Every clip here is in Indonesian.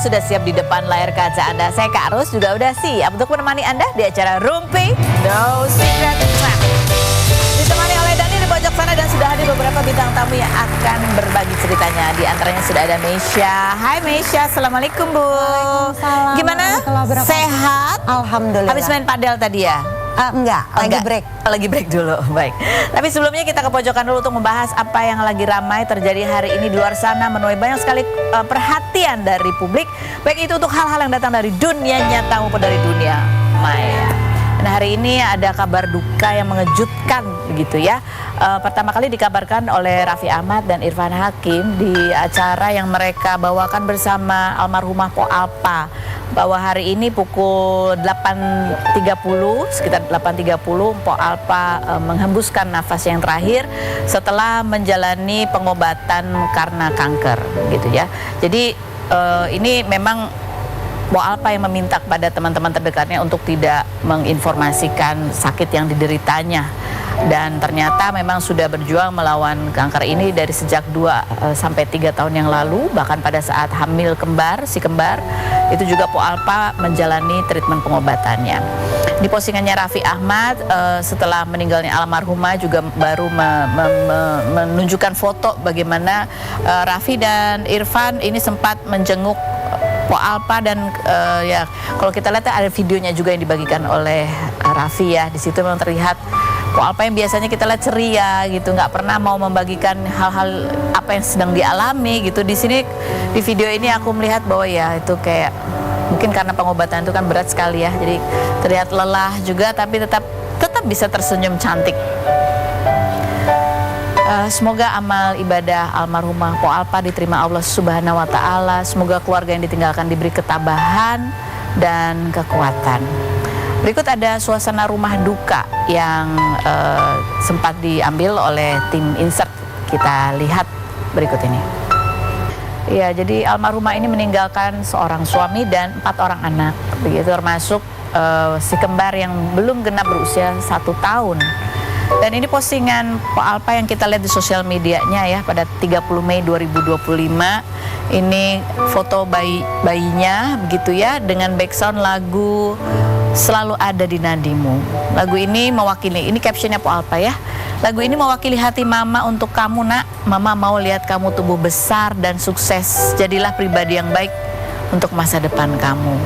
sudah siap di depan layar kaca Anda. Saya Kak Ros juga udah siap untuk menemani Anda di acara Rumpi No Secret. Nah, ditemani oleh Dani di pojok sana dan sudah hadir beberapa bintang tamu yang akan berbagi ceritanya. Di antaranya sudah ada Meisya. Hai Meisya, Assalamualaikum Bu. Waalaikumsalam. Gimana? Sehat? Alhamdulillah. Habis main padel tadi ya? Enggak, lagi break. Lagi break dulu, baik. Tapi sebelumnya kita ke pojokan dulu untuk membahas apa yang lagi ramai terjadi hari ini di luar sana, menuai banyak sekali perhatian dari publik, baik itu untuk hal-hal yang datang dari dunia nyata maupun dari dunia maya. Nah, hari ini ada kabar duka yang mengejutkan begitu ya. Pertama kali dikabarkan oleh Raffi Ahmad dan Irfan Hakim di acara yang mereka bawakan bersama almarhumah Po Alpa, bahwa hari ini pukul 8.30, sekitar 8.30 Po Alpa menghembuskan nafas yang terakhir setelah menjalani pengobatan karena kanker gitu ya. Jadi ini memang Po Alpa yang meminta kepada teman-teman terdekatnya untuk tidak menginformasikan sakit yang dideritanya. Dan ternyata memang sudah berjuang melawan kanker ini dari sejak 2 sampai 3 tahun yang lalu. Bahkan pada saat hamil si kembar, itu juga Po Alpa menjalani treatment pengobatannya. Di postingannya Raffi Ahmad setelah meninggalnya almarhumah juga baru menunjukkan foto bagaimana Raffi dan Irfan ini sempat menjenguk Po Alpa dan ya kalau kita lihat ada videonya juga yang dibagikan oleh Raffi ya. Di situ memang terlihat Po Alpa yang biasanya kita lihat ceria gitu, nggak pernah mau membagikan hal-hal apa yang sedang dialami gitu. Di sini di video ini aku melihat bahwa ya itu kayak mungkin karena pengobatan itu kan berat sekali ya. Jadi terlihat lelah juga tapi tetap bisa tersenyum cantik. Semoga amal ibadah almarhumah Po Alpa diterima Allah Subhanahu wa Ta'ala. Semoga keluarga yang ditinggalkan diberi ketabahan dan kekuatan. Berikut ada suasana rumah duka yang sempat diambil oleh tim Insert. Kita lihat berikut ini. Ya, jadi almarhumah ini meninggalkan seorang suami dan 4 orang anak, begitu termasuk si kembar yang belum genap berusia 1 tahun. Dan ini postingan Po Alpa yang kita lihat di sosial medianya ya pada 30 Mei 2025. Ini foto bayinya begitu ya dengan background lagu Selalu Ada di Nadimu. Lagu ini mewakili, ini captionnya Po Alpa ya. Lagu ini mewakili hati mama untuk kamu nak. Mama mau lihat kamu tumbuh besar dan sukses. Jadilah pribadi yang baik untuk masa depan kamu.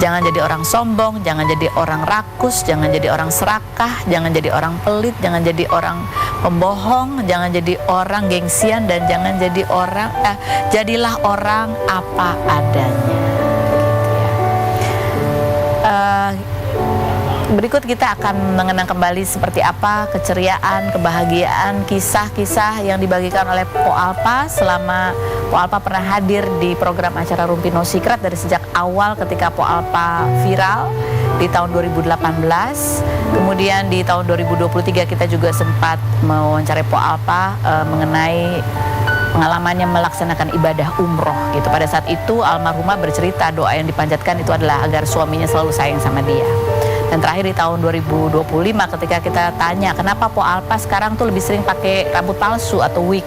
Jangan jadi orang sombong, jangan jadi orang rakus, jangan jadi orang serakah, jangan jadi orang pelit, jangan jadi orang pembohong, jangan jadi orang gengsian, dan jangan jadi orang, jadilah orang apa adanya. Berikut kita akan mengenang kembali seperti apa keceriaan, kebahagiaan, kisah-kisah yang dibagikan oleh Po Alpa selama Po Alpa pernah hadir di program acara Rumpi No Secret dari sejak awal ketika Po Alpa viral di tahun 2018. Kemudian di tahun 2023 kita juga sempat mewawancarai Po Alpa mengenai pengalamannya melaksanakan ibadah umroh gitu. Pada saat itu almarhumah bercerita doa yang dipanjatkan itu adalah agar suaminya selalu sayang sama dia. Dan terakhir di tahun 2025 ketika kita tanya kenapa Po Alpa sekarang tuh lebih sering pakai rambut palsu atau wig,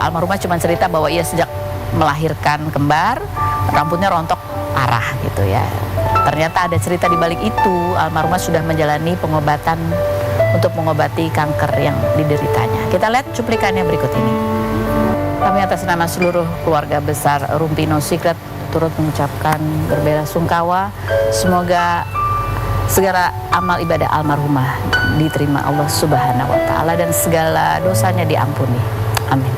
almarhumah cuma cerita bahwa ia sejak melahirkan kembar rambutnya rontok parah gitu ya. Ternyata ada cerita di balik itu, almarhumah sudah menjalani pengobatan untuk mengobati kanker yang dideritanya. Kita lihat cuplikannya berikut ini. Kami atas nama seluruh keluarga besar Rumpi No Secret turut mengucapkan berbela-sungkawa. Semoga segala amal ibadah almarhumah diterima Allah Subhanahu wa Ta'ala dan segala dosanya diampuni. Amin.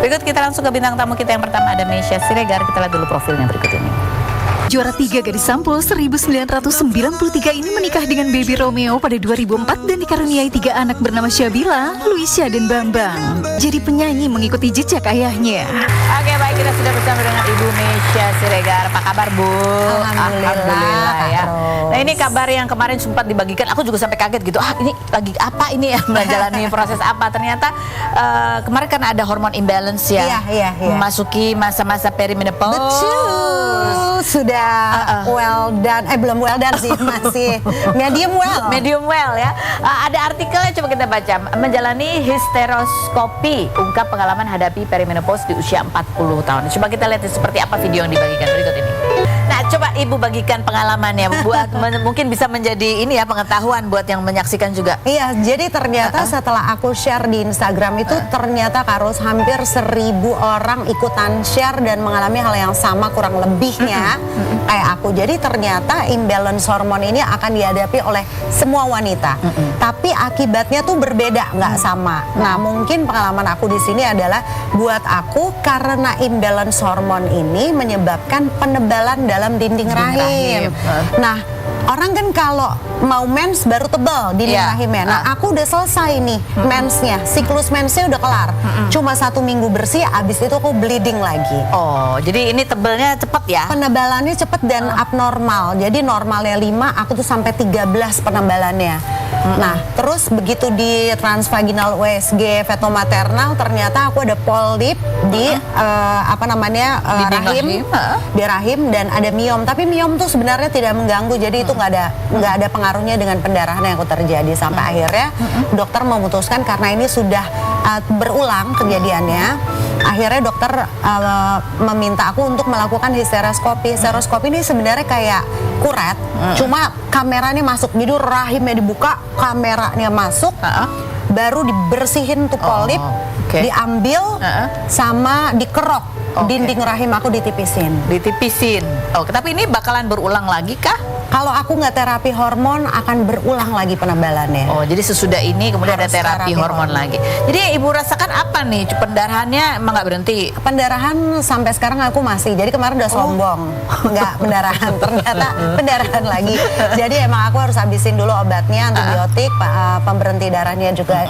Berikut kita langsung ke bintang tamu kita yang pertama, ada Meisya Siregar. Kita lihat dulu profilnya berikut ini. Juara 3 gadis sampul 1993 ini menikah dengan Baby Romeo pada 2004 dan dikaruniai 3 anak bernama Syabila, Luisya, dan Bambang. Jadi penyanyi mengikuti jejak ayahnya. Oke, baik, kita sudah bersama dengan Ibu Meisya Siregar. Apa kabar, Bu? Alhamdulillah ya. Nah, ini kabar yang kemarin sempat dibagikan. Aku juga sampai kaget gitu. Ini lagi apa ini ya, menjalani proses apa? Ternyata kemarin kan ada hormon imbalance ya. Iya. Memasuki masa-masa perimenopause. Betul. sudah well done, belum well done sih, masih medium well. Medium well ya. Ada artikelnya, coba kita baca. Menjalani histeroskopi, ungkap pengalaman hadapi perimenopause di usia 40 tahun. Coba kita lihat seperti apa video yang dibagikan berikut ini. Nah, coba Ibu bagikan pengalamannya buat mungkin bisa menjadi ini ya, pengetahuan buat yang menyaksikan juga. Iya, jadi ternyata setelah aku share di Instagram itu ternyata Karus hampir 1.000 orang ikutan share dan mengalami hal yang sama kurang lebihnya kayak aku. Jadi ternyata imbalance hormon ini akan dihadapi oleh semua wanita. Tapi akibatnya tuh berbeda, nggak sama. Nah, mungkin pengalaman aku di sini adalah buat aku karena imbalance hormon ini menyebabkan penebalan dalam dinding rahim. Nah, orang kan kalau mau mens baru tebal dinding rahimnya. Nah, aku udah selesai nih mensnya, siklus mensnya udah kelar. Cuma 1 minggu bersih, abis itu aku bleeding lagi. Oh, jadi ini tebelnya cepet ya? Penebalannya cepet dan abnormal. Jadi normalnya 5, aku tuh sampai 13 penebalannya. Nah, terus begitu di transvaginal USG fetomaternal, ternyata aku ada polip di rahim, di rahim, dan ada miom. Tapi miom tuh sebenarnya tidak mengganggu, jadi itu nggak ada pengaruhnya dengan pendarahan yang aku terjadi. Sampai akhirnya dokter memutuskan karena ini sudah berulang kejadiannya. Akhirnya dokter meminta aku untuk melakukan histeroskopi. Histeroskopi ini sebenarnya kayak kuret, cuma kameranya masuk. Jadi rahimnya dibuka, kameranya masuk, baru dibersihin tuh polip, diambil, sama dikerok. Dinding rahim aku ditipisin. Oh, tapi ini bakalan berulang lagi kah? Kalau aku nggak terapi hormon akan berulang lagi penebalannya. Oh, jadi sesudah ini kemudian Harus ada terapi hormon lagi. Jadi Ibu rasakan apa nih? Pendarahannya emang nggak berhenti? Pendarahan sampai sekarang aku masih. Jadi kemarin udah sombong, nggak pendarahan. Ternyata pendarahan lagi. Jadi emang aku harus habisin dulu obatnya, antibiotik, pemberhenti darahnya juga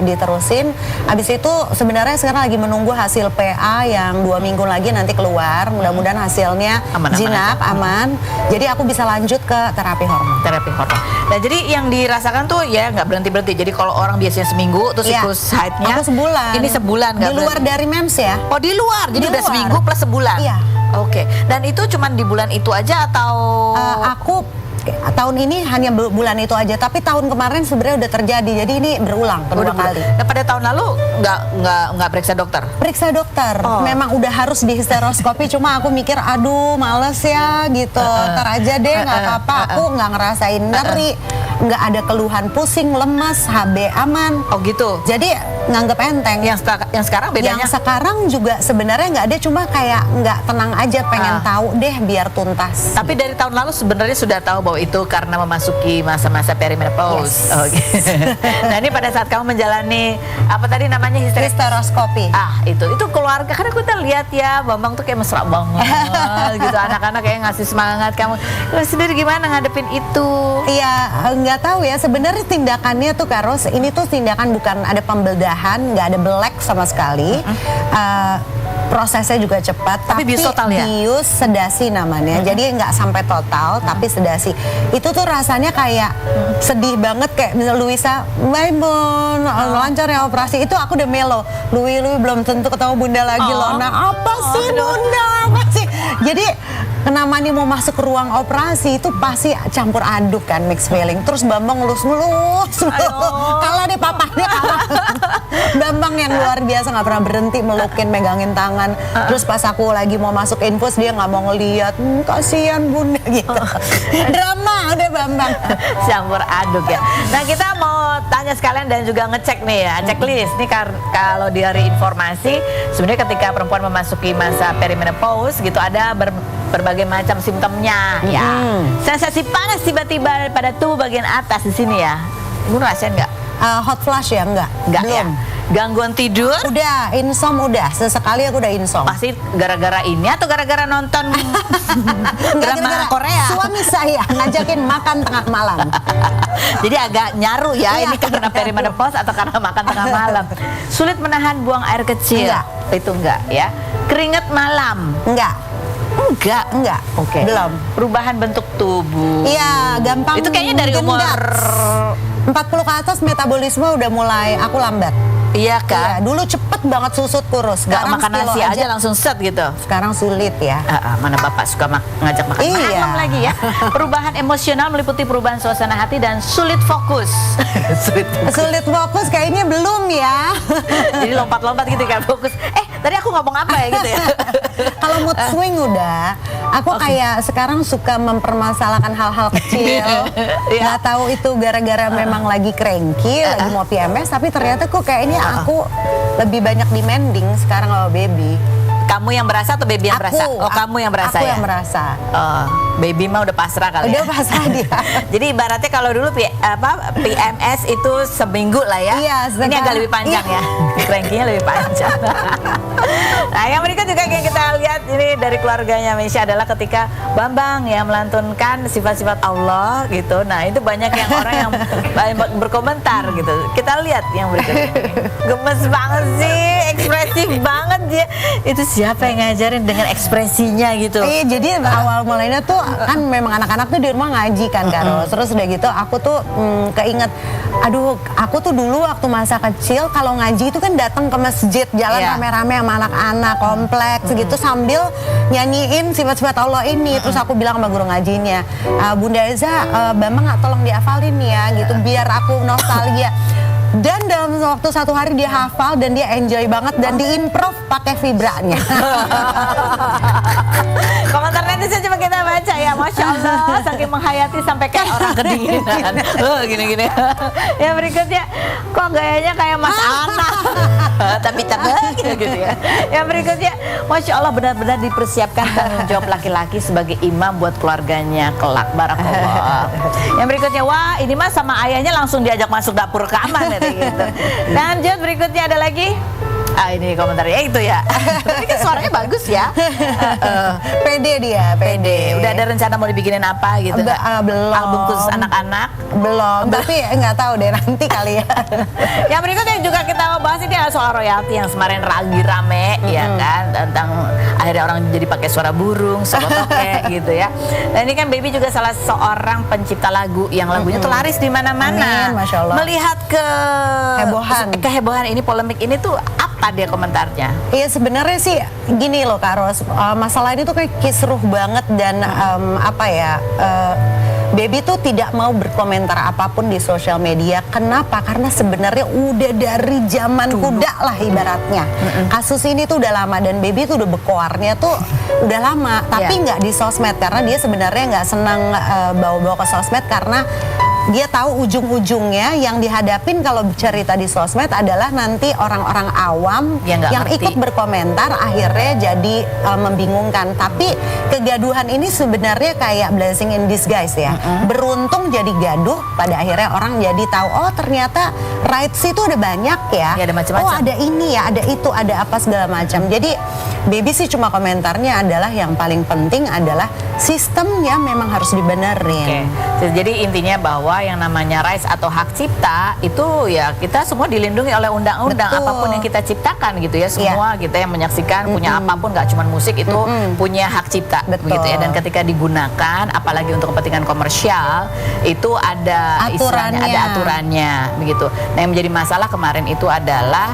diterusin. Habis itu sebenarnya sekarang lagi menunggu hasil PA yang 2 minggu lagi nanti keluar. Mudah-mudahan hasilnya jinak, aman. Jadi aku bisa lanjut ke terapi hormon. Nah, jadi yang dirasakan tuh ya nggak berhenti. Jadi kalau orang biasanya seminggu terus siklus haidnya, aku sebulan. Ini sebulan nggak di luar berhenti. dari mens ya. Oh, di luar. Jadi Di udah luar. seminggu plus sebulan. Iya. Oke. Dan itu cuman di bulan itu aja atau? Aku tahun ini hanya bulan itu aja, tapi tahun kemarin sebenarnya udah terjadi. Jadi ini berulang kedua kali. Nah, pada tahun lalu nggak periksa dokter? Periksa dokter, memang udah harus di histeroskopi. Cuma aku mikir, aduh males ya gitu. Ntar aja deh, nggak apa-apa. Aku nggak ngerasain nyeri, nggak ada keluhan pusing, lemas, HB aman. Oh gitu. Jadi nganggep enteng. Yang sekarang bedanya? Yang sekarang juga sebenarnya nggak ada, cuma kayak nggak tenang aja, pengen tahu deh biar tuntas. Tapi dari tahun lalu sebenarnya sudah tahu bahwa itu karena memasuki masa-masa perimenopause. Oke. Nah, ini pada saat kamu menjalani apa tadi namanya histeroskopi. Itu keluarga, karena kita lihat ya Bambang tuh kayak mesra banget gitu, anak-anak kayak ngasih semangat kamu. Lu sendiri gimana ngadepin itu? Iya, nggak tahu ya sebenarnya tindakannya tuh Karus, ini tuh tindakan bukan ada pembedahan, nggak ada belek sama sekali. Prosesnya juga cepat, tapi bius total ya? Bius sedasi namanya. Jadi nggak sampai total, tapi sedasi. Itu tuh rasanya kayak sedih banget, kayak misalnya Luisa, Maimon, lancar ya operasi. Itu aku udah melo. Lui belum tentu ketemu bunda lagi loh. Nah, apa sih bunda? Apa sih? Jadi namanya mau masuk ke ruang operasi itu pasti campur aduk kan, mixed feeling. Terus Bambang ngelus-ngelus. Kalah deh papanya, kalah. Bambang yang luar biasa, nggak pernah berhenti melukin, megangin tangan. Terus pas aku lagi mau masuk infus, dia nggak mau ngeliat. Kasihan bunda gitu. Drama udah Bambang. Campur aduk ya. Nah, kita mau tanya sekalian dan juga ngecek nih ya, checklist. Nih kalau dari informasi, sebenarnya ketika perempuan memasuki masa perimenopause gitu, ada berbagai macam simptomnya ya. Sensasi panas tiba-tiba pada tubuh bagian atas di sini ya. Ibu ngerasain nggak? Hot flash ya? Enggak Belum ya? Gangguan tidur? Udah, insom udah. Sesekali aku udah insom. Pasti gara-gara ini atau gara-gara nonton drama Korea? Suami saya ngajakin makan tengah malam. Jadi agak nyaru ya, ini karena perimenopause atau karena makan tengah malam. Sulit menahan buang air kecil? Enggak. Itu enggak ya. Keringat malam? Enggak. Oke. Belum. Perubahan bentuk tubuh? Iya, gampang Itu kayaknya dari umur gendut. 40 ke atas metabolisme udah mulai aku lambat. Iya kan? Iya, dulu cepet banget susut kurus. Nggak Sekarang makan sekilo nasi aja langsung set gitu. Sekarang sulit ya. Mana bapak suka ngajak makan Iya. malam lagi ya. Perubahan emosional meliputi perubahan suasana hati dan sulit fokus. Sulit fokus kayaknya belum ya. Jadi lompat-lompat gitu kan fokus. Tadi aku ngomong apa ya gitu ya. Kalau mood swing udah, aku kayak sekarang suka mempermasalahkan hal-hal kecil. Iya. Nggak tahu itu gara-gara memang lagi cranky, lagi mau PMS, tapi ternyata kok kayaknya aku lebih banyak demanding sekarang sama baby. Kamu yang berasa atau baby yang berasa? Oh, kamu yang berasa aku ya? yang merasa. Oh, baby mah udah pasrah kali Udah ya. pasrah dia. Jadi ibaratnya kalau dulu PMS itu seminggu lah ya. Iya, Ini sekarang- agak lebih panjang iya. ya. Cranky-nya lebih panjang. Nah, yang berikut juga yang kita lihat ini dari keluarganya Mesya adalah ketika Bambang yang melantunkan sifat-sifat Allah gitu. Nah, itu banyak yang orang yang berkomentar gitu. Kita lihat yang berikut ini. Gemes banget sih, ekspresif banget dia. Itu siapa yang ngajarin dengan ekspresinya gitu? Iya, jadi awal mulainya tuh kan memang anak-anak tuh di rumah ngaji kan Karo. Terus udah gitu aku tuh keinget, aduh aku tuh dulu waktu masa kecil kalau ngaji itu kan datang ke masjid, jalan Iya. rame-rame sama anak-anak kompleks gitu sambil nyanyiin sifat-sifat Allah ini. Terus aku bilang sama guru ngajinya, Bunda Eza, Bambang nggak tolong dihafalin ya gitu biar aku nostalgia. Dan dalam waktu 1 hari dia hafal dan dia enjoy banget dan diimprove pakai vibranya. Komentar netizen coba kita baca ya. Masya Allah, saking menghayati sampai kayak orang kedinginan. Gini-gini. Yang berikutnya, kok gayanya kayak Mas Ana. Tapi gitu ya. Yang berikutnya, Masya Allah benar-benar dipersiapkan tanggung jawab laki-laki sebagai imam buat keluarganya kelak. Barakallah. Yang berikutnya, wah ini mah sama ayahnya langsung diajak masuk dapur rekaman gitu. Lanjut berikutnya ada lagi. Ini komentarnya itu ya. Tapi kan suaranya bagus ya. Pede dia, pede. Udah ada rencana mau dibikinin apa gitu? Belum. Album khusus anak-anak? Belum, tapi nggak tahu deh nanti kali ya. Yang berikutnya juga kita mau bahas ini adalah soal royalti yang kemarin lagi rame ya kan, tentang akhirnya orang jadi pakai suara burung, suara toke gitu ya. Dan ini kan Baby juga salah seorang pencipta lagu yang lagunya tuh laris di mana-mana. Amin, Masya Allah. Melihat kehebohan ini, polemik ini tuh apa dia komentarnya? Iya sebenarnya sih gini loh Kak Ros, masalah ini tuh kayak kisruh banget dan Baby tuh tidak mau berkomentar apapun di sosial media. Kenapa? Karena sebenarnya udah dari zaman kuda lah ibaratnya. Kasus ini tuh udah lama dan Baby tuh udah bekoarnya tuh udah lama. Tapi nggak di sosmed karena dia sebenarnya nggak senang bawa-bawa ke sosmed karena dia tahu ujung-ujungnya yang dihadapin kalau cerita di sosmed adalah nanti orang-orang awam yang ikut berkomentar akhirnya jadi membingungkan. Tapi kegaduhan ini sebenarnya kayak blessing in disguise ya. Beruntung jadi gaduh, pada akhirnya orang jadi tahu oh ternyata rights itu ada banyak ya. Ya, ada macam-macam. Oh ada ini ya, ada itu, ada apa segala macam. Jadi Baby sih cuma komentarnya adalah yang paling penting adalah sistemnya memang harus dibenerin. Oke. Jadi intinya bahwa yang namanya rights atau hak cipta itu ya kita semua dilindungi oleh undang-undang. Betul. Apapun yang kita ciptakan gitu ya, semua kita yang menyaksikan punya apapun, nggak cuma musik itu punya hak cipta. Betul. Gitu ya. Dan ketika digunakan apalagi untuk kepentingan komersial itu ada istilahnya, ada aturannya begitu. Nah yang menjadi masalah kemarin itu adalah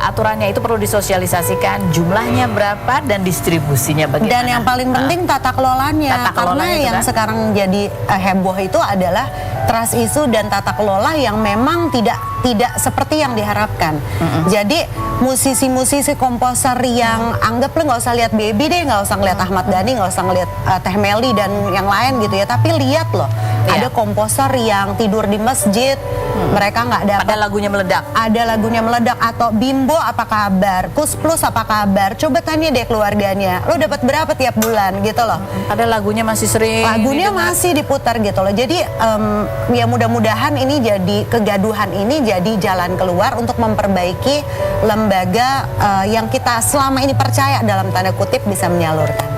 aturannya itu perlu disosialisasikan, jumlahnya berapa dan distribusinya bagaimana. Dan yang paling penting tata kelolanya. Karena itu yang kan sekarang jadi heboh itu adalah trust issue dan tata kelola yang memang tidak seperti yang diharapkan. Jadi musisi-musisi komposer yang anggaplah nggak usah lihat Baby deh, nggak usah ngeliat Ahmad Dhani, nggak usah ngeliat Teh Meli dan yang lain gitu ya. Tapi lihat loh, ada komposer yang tidur di masjid, mereka nggak dapat. Ada lagunya meledak. Ada lagunya meledak. Atau Bimbo apa kabar, Kus Plus apa kabar, coba tanya deh keluarganya, lo dapat berapa tiap bulan gitu loh. Ada lagunya masih sering Lagunya didengar. masih diputar gitu loh. Jadi ya mudah-mudahan ini jadi kegaduhan ini jadi jalan keluar untuk memperbaiki lembaga yang kita selama ini percaya dalam tanda kutip bisa menyalurkan.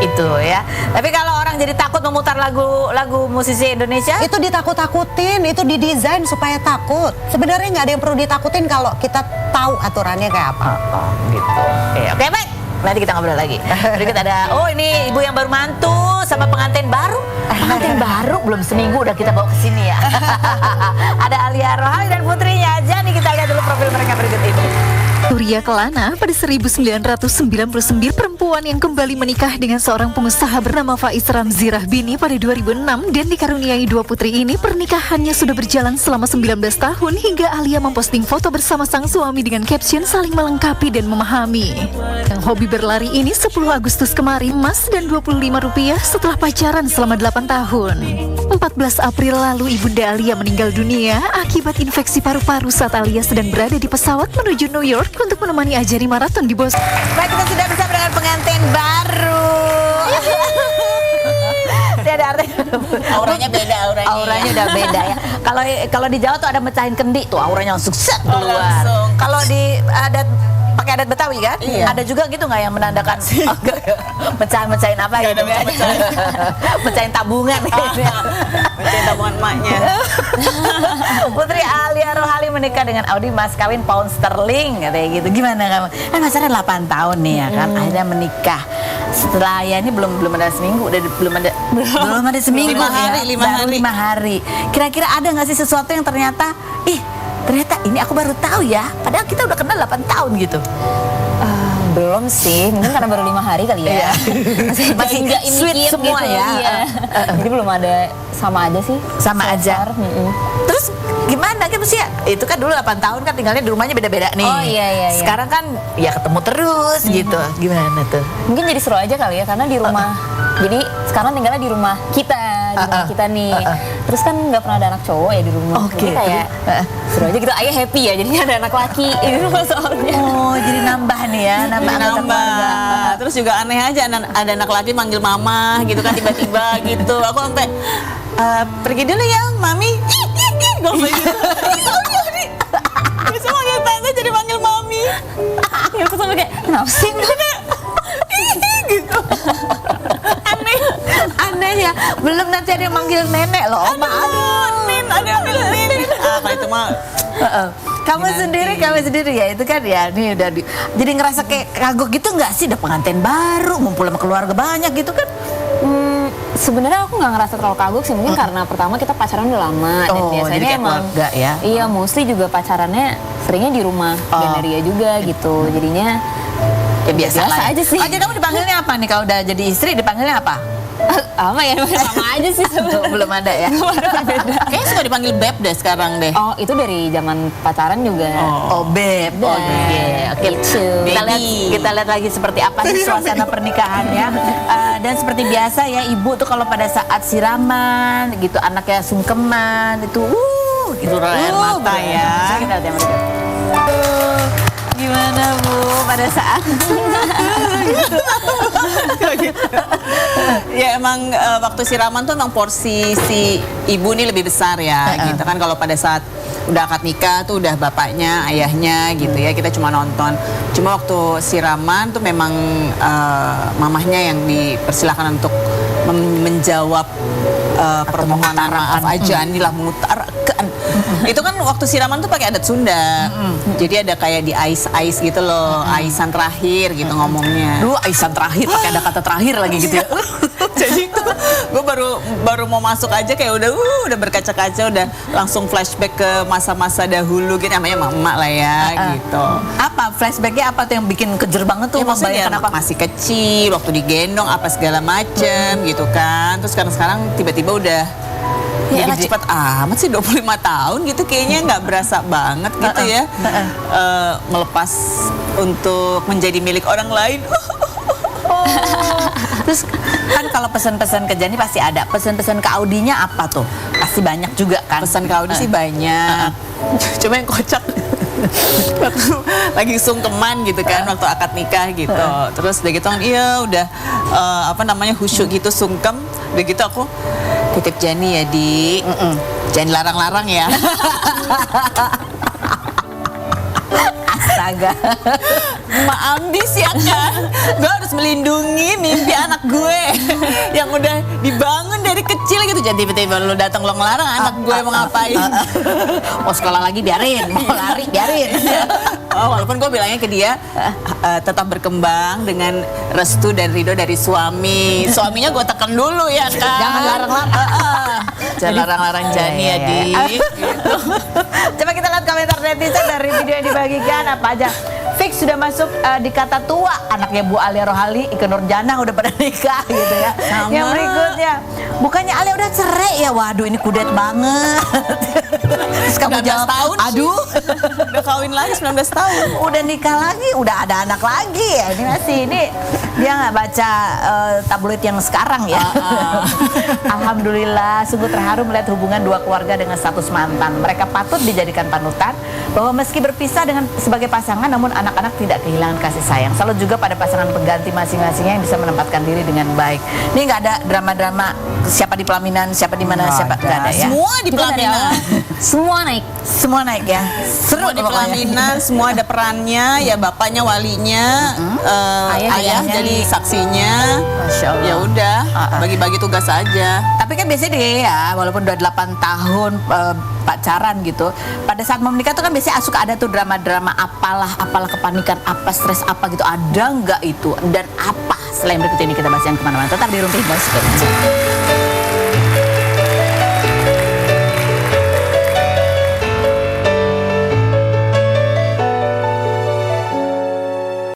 Itu ya. Tapi kalau orang jadi takut memutar lagu musisi Indonesia, Itu ditakut-takutin, itu didesain supaya takut. Sebenarnya nggak ada yang perlu ditakutin kalau kita tahu aturannya kayak apa. gitu. Oke, baik. Nanti kita ngobrol lagi. Berikut ada, oh ini ibu yang baru mantu sama pengantin baru. Pengantin baru belum seminggu udah kita bawa ke sini ya. Ada Alia Rohali dan putrinya aja nih, kita lihat dulu profil mereka berikut ini. Surya Kelana pada 1999, perempuan yang kembali menikah dengan seorang pengusaha bernama Faiz Ramzi Rahbini pada 2006 dan dikaruniai 2 putri ini. Pernikahannya sudah berjalan selama 19 tahun hingga Alia memposting foto bersama sang suami dengan caption saling melengkapi dan memahami. Yang hobi berlari ini 10 Agustus kemarin emas dan Rp25 setelah pacaran selama 8 tahun. 14 April lalu Ibunda Alia meninggal dunia akibat infeksi paru-paru saat Alia sedang berada di pesawat menuju New York untuk menemani ajari maraton di Boston. Baik, kita sudah bersama dengan pengantin baru. Tidak ada Auranya beda, auranya udah beda ya. Kalau di Jawa tuh ada mecahin kendi tuh, auranya langsung set keluar. langsung. Kalau di adat pakai adat Betawi kan? Iya. Ada juga gitu nggak yang menandakan mecahin apa gitu? Mecahin tabungan. Mecahin tabungan emaknya. Putri Alia Rohali menikah dengan Audi, mas kawin pound sterling katanya gitu. Gimana kamu? Kan pacaran 8 tahun nih ya kan, akhirnya menikah. Setelah ya ini belum ada seminggu, belum ada seminggu 5 hari, ya. 5 Baru hari. 5 hari. Kira-kira ada nggak sih sesuatu yang ternyata ini aku baru tahu ya, padahal kita udah kenal 8 tahun gitu. Belum sih, mungkin karena baru 5 hari kali ya. Masih nggak sweet mikir semua gitu, ya. iya. Jadi belum ada, sama aja sih. Sama so aja. far, Terus gimana kan mesti ya? Itu kan dulu 8 tahun kan tinggalnya di rumahnya beda-beda nih. Oh, iya. Sekarang kan ya ketemu terus gitu. Gimana tuh? Mungkin jadi seru aja kali ya, karena di rumah. Jadi sekarang tinggalnya di rumah kita, nih. Terus kan nggak pernah ada anak cowok ya di rumah. Oke. Jadi kayak seru aja gitu. Ayah happy ya, jadinya ada anak laki di rumah soalnya. Oh, jadi nambah nih ya, nambah anggota keluarga. Terus juga aneh aja ada anak laki manggil mama gitu kan tiba-tiba gitu. Aku sampai pergi dulu ya, mami. Gue gitu. Bisa manggil tante jadi manggil mami. Ya aku sampai kayak, kenapa sih? Gitu. Aneh ya, belum nanti ada yang manggil nenek loh, Oma. Nin, ada yang manggil Nin. Kalau itu mah Kamu sendiri ya, itu kan ya nih udah jadi ngerasa kayak kagok gitu nggak sih, udah pengantin baru, ngumpul sama keluarga banyak gitu kan? Sebenarnya aku nggak ngerasa terlalu kagok sih, mungkin karena pertama kita pacaran udah lama dan Oh, biasanya jadi kayak emang keluarga ya? Iya, mostly juga pacarannya seringnya di rumah Gandaria juga gitu, jadinya Ya biasa lah ya. aja sih. Oke, kamu dipanggilnya apa nih kalau udah jadi istri, dipanggilnya apa? Apa ya, sama aja sih sebenarnya. Belum ada ya? kayaknya suka dipanggil beb deh sekarang deh. Oh, itu dari zaman pacaran juga. Oh, beb. Oh, iya. Oke. Gitu. Kita lihat lagi seperti apa sih suasana pernikahannya. Dan seperti biasa ya, ibu tuh kalau pada saat siraman gitu, anaknya sungkeman itu gitu Air mata ya. Kita lihat yang berikut. Gimana Bu pada saat Ya emang waktu siraman tuh emang porsi si ibu nih lebih besar ya gitu kan. Kalau pada saat udah akad nikah tuh udah bapaknya, ayahnya gitu ya, kita cuma nonton. Cuma waktu siraman tuh memang mamahnya yang dipersilakan untuk menjawab permohonan maaf aja, inilah mengutarakan. Itu kan waktu siraman tuh pakai adat Sunda. Jadi ada kayak di ais gitu loh, aisan terakhir gitu ngomongnya. Dulu aisan terakhir pakai ada kata terakhir lagi gitu ya. Jadi gue baru mau masuk aja kayak udah berkaca-kaca, udah langsung flashback ke masa-masa dahulu gitu, namanya emak lah ya gitu. Apa flashbacknya, apa tuh yang bikin kejer banget tuh? Ya maksudnya membayangkan apa? masih kecil, waktu digendong apa segala macem gitu kan. Terus sekarang tiba-tiba udah ya elah, cepet amat sih 25 tahun gitu, kayaknya nggak berasa banget gitu ya. Melepas untuk menjadi milik orang lain. Terus kan kalau pesan-pesan ke Jani pasti ada. Pesan-pesan ke Audinya apa tuh? Pasti banyak juga kan? Pesan ke Audi sih banyak. Cuma yang kocak waktu lagi sungkeman gitu kan, waktu akad nikah gitu. Terus udah gitu kan, iya udah khusyuk gitu, sungkem. Udah gitu aku titip Jani ya, Di. Jangan larang-larang ya. Astaga. Mak ambis ya kan, gue harus melindungi mimpi anak gue yang udah dibangun dari kecil gitu. Jadi tiba-tiba lu datang lo ngelarang anak gue mau ngapain. Mau sekolah lagi biarin, mau lari biarin. Walaupun gue bilangnya ke dia tetap berkembang dengan restu dan ridho dari suami. Suaminya gue tekan dulu ya kan. Jangan larang-larang. Jangan larang-larang Jani ya, Iya. Dik. Gitu. Coba kita lihat komentar netizen dari video yang dibagikan apa aja. Fix sudah masuk di kata tua, anaknya Bu Alia Rohali, Ikke Nurjanah udah pada nikah gitu ya. Sama. Yang berikutnya, bukannya Alia udah cerai ya? Waduh ini kudet banget. Terus kamu 19 jawab, tahun. aduh Udah kawin lagi 19 tahun. udah nikah lagi, udah ada anak lagi ya. Ini dia nggak baca tabloid yang sekarang ya. Alhamdulillah, sungguh terharu melihat hubungan dua keluarga dengan status mantan. Mereka patut dijadikan panutan bahwa meski berpisah dengan sebagai pasangan, namun anak-anak tidak kehilangan kasih sayang. Salut juga pada pasangan pengganti masing-masingnya yang bisa menempatkan diri dengan baik. Ini nggak ada drama-drama siapa di pelaminan, siapa di mana, siapa nggak ada ya. Semua di Kita dari pelaminan. awal, semua naik. Semua naik ya. Seru Semua di pokoknya. pelaminan, semua ada perannya, ya bapaknya walinya, ayah ayahnya. jadi saksinya. Masya Allah. Ya udah, bagi-bagi tugas aja. Tapi kan biasanya dia ya, walaupun udah 8 tahun pacaran gitu, pada saat mau menikah tuh kan biasanya suka ada tuh drama-drama apalah kepanikan, apa stres apa gitu, ada nggak itu dan apa? Selain berikut ini kita bahas yang kemana-mana, tetap di Rumpi Bos.